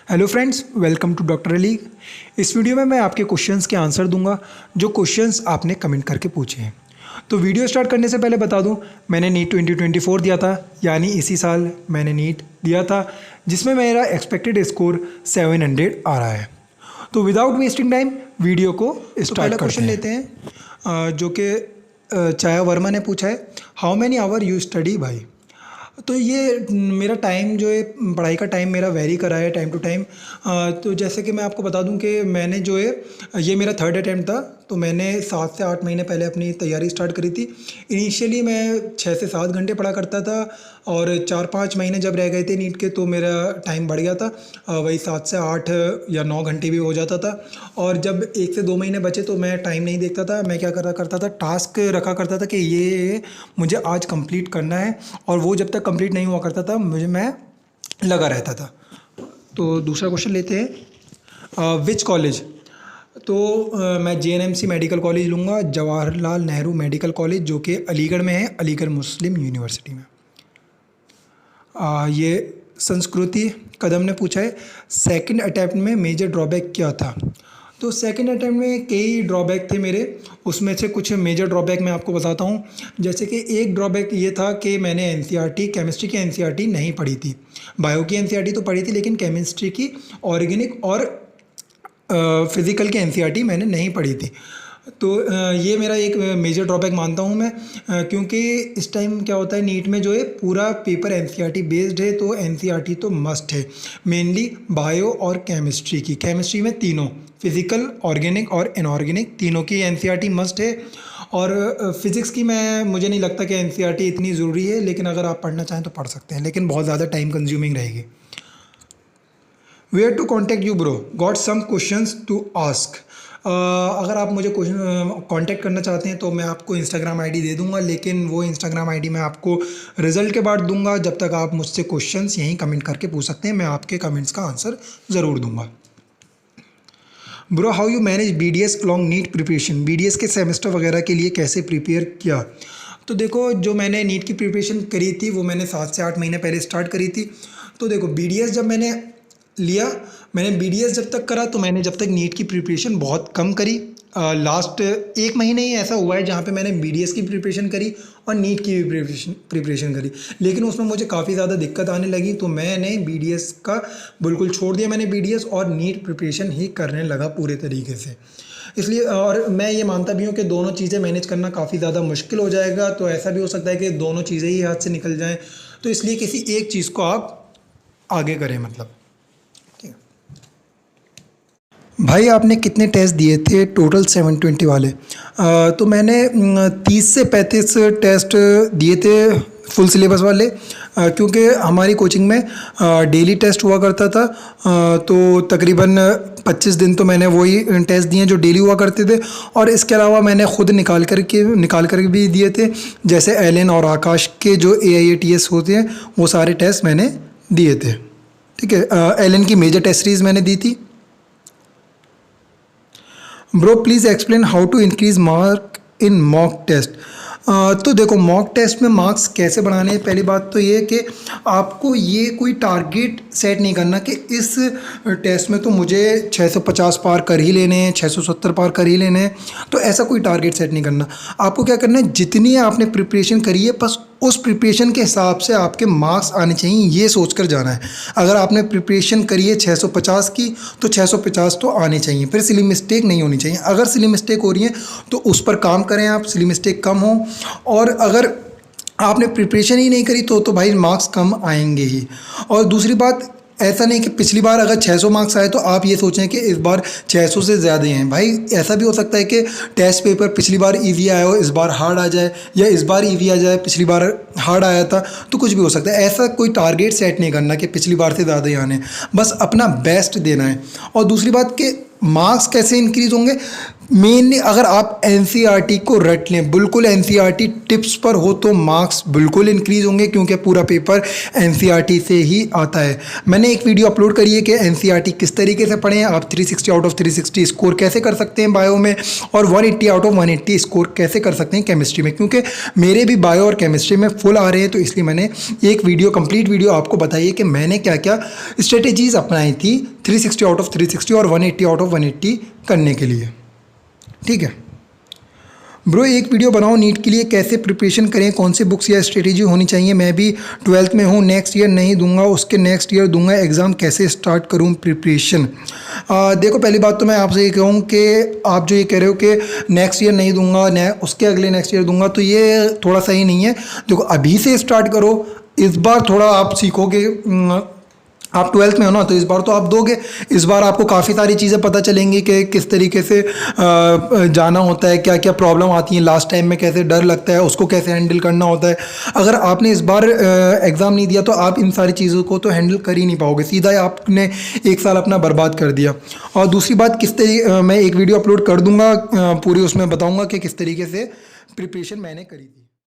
Hello friends, welcome to doctor Ali. इस video में मैं आपके क्वेश्चंस के आंसर दूंगा जो क्वेश्चंस आपने कमेंट करके पूछे हैं। तो वीडियो स्टार्ट करने से पहले बता दूं, मैंने नीट 2024 दिया था, यानी इसी साल मैंने नीट दिया था, जिसमें मेरा एक्सपेक्टेड स्कोर 700 आ रहा है। तो विदाउट वेस्टिंग टाइम वीडियो को स्टार्ट क्वेश्चन लेते हैं, जो कि चाया वर्मा ने पूछा है, how many hour you study भाई। तो ये मेरा टाइम जो है, पढ़ाई का टाइम मेरा वेरी करा है टाइम टू टाइम। तो जैसे कि मैं आपको बता दूं कि मैंने जो है ये मेरा थर्ड अटैम्प्ट था, तो मैंने 7 से 8 महीने पहले अपनी तैयारी स्टार्ट करी थी। इनिशियली मैं 6 से 7 घंटे पढ़ा करता था, और 4-5 महीने जब रह गए थे नीट के तो मेरा टाइम बढ़ गया था, वही 7 से 8 या 9 घंटे भी हो जाता था। और जब 1 से 2 महीने बचे तो मैं टाइम नहीं देखता था, मैं क्या करा करता था, टास्क रखा करता था कि ये मुझे आज कंप्लीट करना है, और वो जब तक कंप्लीट नहीं हुआ करता था मैं लगा रहता था। तो दूसरा क्वेश्चन लेते हैं, विच कॉलेज। तो मैं JNMC मेडिकल कॉलेज लूँगा, जवाहरलाल नेहरू मेडिकल कॉलेज, जो कि अलीगढ़ में है, अलीगढ़ मुस्लिम यूनिवर्सिटी में। ये संस्कृति कदम ने पूछा है, सेकंड अटैम्प्ट में मेजर ड्रॉबैक क्या था। तो सेकंड अटैम्प्ट में कई ड्रॉबैक थे मेरे, उसमें से कुछ मेजर ड्रॉबैक मैं आपको बताता हूँ। जैसे कि एक ड्रॉबैक ये था कि मैंने NCERT केमिस्ट्री की NCERT नहीं पढ़ी थी। बायो की NCERT तो पढ़ी थी, लेकिन केमिस्ट्री की, ऑर्गेनिक और फिज़िकल की NCERT मैंने नहीं पढ़ी थी। तो ये मेरा एक मेजर ड्रॉबैक मानता हूँ मैं, क्योंकि इस टाइम क्या होता है, नीट में जो है पूरा पेपर NCERT बेस्ड है, तो NCERT तो मस्ट है। मेनली बायो और केमिस्ट्री की, केमिस्ट्री में तीनों, फिज़िकल, ऑर्गेनिक और इनऑर्गेनिक, तीनों की NCERT मस्ट है। और फिज़िक्स की मुझे नहीं लगता कि NCERT इतनी ज़रूरी है, लेकिन अगर आप पढ़ना चाहें तो पढ़ सकते हैं, लेकिन बहुत ज़्यादा टाइम कंज्यूमिंग रहेगी। Where to contact you bro, got some questions to ask. अगर आप मुझे कांटेक्ट करना चाहते हैं तो मैं आपको इंस्टाग्राम आईडी दे दूंगा, लेकिन वो इंस्टाग्राम आईडी मैं आपको रिज़ल्ट के बाद दूंगा। जब तक आप मुझसे क्वेश्चंस यहीं कमेंट करके पूछ सकते हैं, मैं आपके कमेंट्स का आंसर ज़रूर दूंगा। Bro, how you manage BDS long NEET preparation, BDS के सेमेस्टर वगैरह के लिए कैसे प्रिपेयर किया। तो देखो, जो मैंने नीट की प्रिपरेशन करी थी वो मैंने 7 से 8 महीने पहले स्टार्ट करी थी। तो देखो, BDS जब मैंने BDS जब तक करा, तो मैंने जब तक नीट की प्रिपरेशन बहुत कम करी। लास्ट 1 महीने ही ऐसा हुआ है जहाँ पे मैंने BDS की प्रिपरेशन करी और नीट की भी प्रिपरेशन करी, लेकिन उसमें मुझे काफ़ी ज़्यादा दिक्कत आने लगी, तो मैंने BDS का बिल्कुल छोड़ दिया। मैंने BDS और नीट प्रिपरेशन ही करने लगा पूरे तरीके से। इसलिए, और मैं ये मानता भी हूँ कि दोनों चीज़ें मैनेज करना काफ़ी ज़्यादा मुश्किल हो जाएगा, तो ऐसा भी हो सकता है कि दोनों चीज़ें ही हाथ से निकल जाएँ, तो इसलिए किसी एक चीज़ को आप आगे करें। मतलब भाई, आपने कितने टेस्ट दिए थे टोटल 720 वाले। तो मैंने 30 से 35 टेस्ट दिए थे फुल सिलेबस वाले, क्योंकि हमारी कोचिंग में डेली टेस्ट हुआ करता था। तो तकरीबन 25 दिन तो मैंने वही टेस्ट दिए जो डेली हुआ करते थे, और इसके अलावा मैंने ख़ुद निकाल कर भी दिए थे। जैसे एलन और आकाश के जो AIATS होते हैं, वो सारे टेस्ट मैंने दिए थे। ठीक है, एलन की मेजर टेस्ट सीरीज़ मैंने दी थी। Bro, please explain how to increase mark in mock test. तो देखो, मॉक टेस्ट में मार्क्स कैसे बढ़ाने हैं। पहली बात तो ये है कि आपको ये कोई टारगेट सेट नहीं करना कि इस टेस्ट में तो मुझे 650 पार कर ही लेने हैं, 670 पार कर ही लेने हैं। तो ऐसा कोई टारगेट सेट नहीं करना। आपको क्या करना है, जितनी आपने प्रिपरेशन करी है, बस उस प्रिपरेशन के हिसाब से आपके मार्क्स आने चाहिए, ये सोचकर जाना है। अगर आपने प्रिपरेशन करी है 650 की, तो 650 तो आने चाहिए, फिर सिली मिस्टेक नहीं होनी चाहिए। अगर सिली मिस्टेक हो रही है तो उस पर काम करें आप, सिली मिस्टेक कम हो। और अगर आपने प्रिपरेशन ही नहीं करी तो भाई मार्क्स कम आएंगे ही। और दूसरी बात, ऐसा नहीं कि पिछली बार अगर 600 मार्क्स आए तो आप ये सोचें कि इस बार 600 से ज़्यादा हैं। भाई, ऐसा भी हो सकता है कि टेस्ट पेपर पिछली बार इजी आया हो, इस बार हार्ड आ जाए, या इस बार इजी आ जाए, पिछली बार हार्ड आया था, तो कुछ भी हो सकता है। ऐसा कोई टारगेट सेट नहीं करना कि पिछली बार से ज़्यादा ही आने, बस अपना बेस्ट देना है। और दूसरी बात कि मार्क्स कैसे इंक्रीज़ होंगे, मेनली अगर आप NCERT को रट लें, बिल्कुल NCERT टिप्स पर हो, तो मार्क्स बिल्कुल इंक्रीज़ होंगे, क्योंकि पूरा पेपर NCERT से ही आता है। मैंने एक वीडियो अपलोड करी है कि NCERT किस तरीके से पढ़ें, आप 360 आउट ऑफ 360 स्कोर कैसे कर सकते हैं बायो में, और 180 आउट ऑफ 180 स्कोर कैसे कर सकते हैं केमिस्ट्री में, क्योंकि मेरे भी बायो और केमिस्ट्री में फुल आ रहे हैं। तो इसलिए मैंने एक वीडियो, कंप्लीट वीडियो आपको बताई है कि मैंने क्या क्या स्ट्रेटेजीज़ अपनाई थी 360 आउट ऑफ 360 और 180 आउट ऑफ 180 करने के लिए। ठीक है ब्रो, एक वीडियो बनाओ नीट के लिए, कैसे प्रिपरेशन करें, कौन से बुक्स या स्ट्रेटेजी होनी चाहिए। मैं भी 12th में हूँ, नेक्स्ट ईयर नहीं दूंगा, उसके नेक्स्ट ईयर दूंगा एग्ज़ाम, कैसे स्टार्ट करूँ प्रिपरेशन। देखो पहली बात तो मैं आपसे ये कहूँ कि आप जो ये कह रहे हो कि नेक्स्ट ईयर नहीं दूंगा, उसके अगले नेक्स्ट ईयर दूंगा, तो ये थोड़ा सही नहीं है। देखो अभी से स्टार्ट करो, इस बार थोड़ा आप सीखोगे। आप 12th में हो ना, तो इस बार तो आप दोगे, इस बार आपको काफ़ी सारी चीज़ें पता चलेंगी कि किस तरीके से जाना होता है, क्या क्या प्रॉब्लम आती हैं, लास्ट टाइम में कैसे डर लगता है, उसको कैसे हैंडल करना होता है। अगर आपने इस बार एग्ज़ाम नहीं दिया तो आप इन सारी चीज़ों को तो हैंडल कर ही नहीं पाओगे, सीधा ही आपने एक साल अपना बर्बाद कर दिया। और दूसरी बात, किस तरीके मैं एक वीडियो अपलोड कर दूँगा पूरी, उसमें बताऊँगा कि किस तरीके से प्रिपरेशन मैंने करी थी।